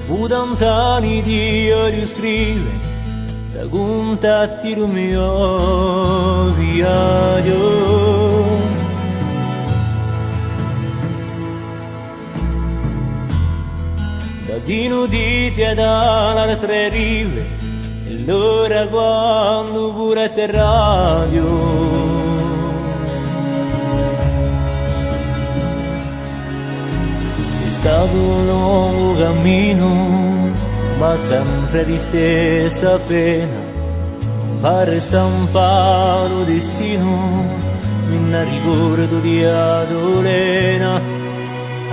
Budantani Dio scrive da contatti il mio viaggio. Da di notizie dall'altre rive e l'ora quando pure te radio. È stato un lungo cammino, ma sempre di stessa pena, pare stampato destino, mi ne ricordo di Adolena,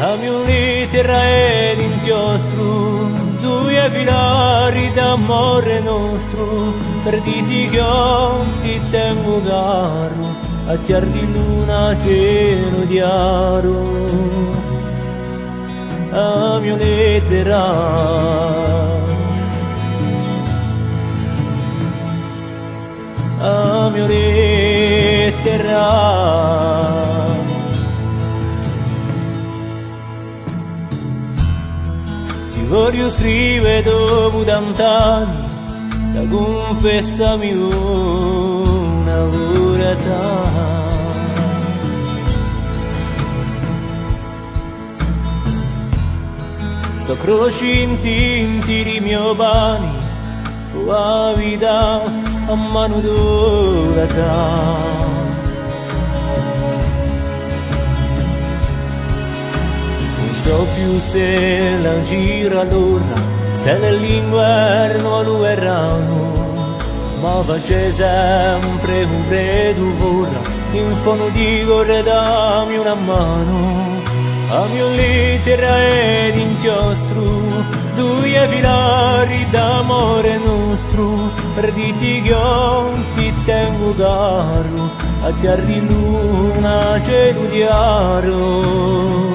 a mio lettera ed inchiostro, due filari d'amore nostro, per dirti che io ti tengo caro, a chiar di luna cielo chiaro. A mia lettera, a mia lettera, ti voglio scrivere dopo tant'anni, da confessami una verità. Sto croci intinti di mio pani, tua vita a mano durata. Non so più se la gira l'ora, se nell'inverno lo verranno, ma faccio sempre un freddo ora, in fondo dico dammi una mano. A mia lettera ed inchiostro, due filari d'amore nostro, per dirti che io ti tengo caro, a chiar di luna cielo chiaro.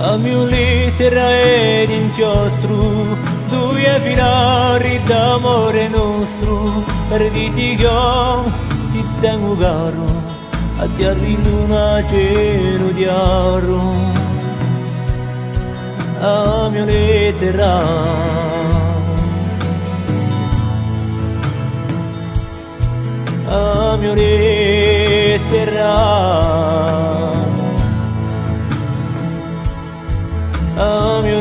A mia lettera ed inchiostro, due filari d'amore nostro, per dirti che io ti tengo caro, a chiar di luna cielo chiaro. A mia lettera, a mia lettera, a mio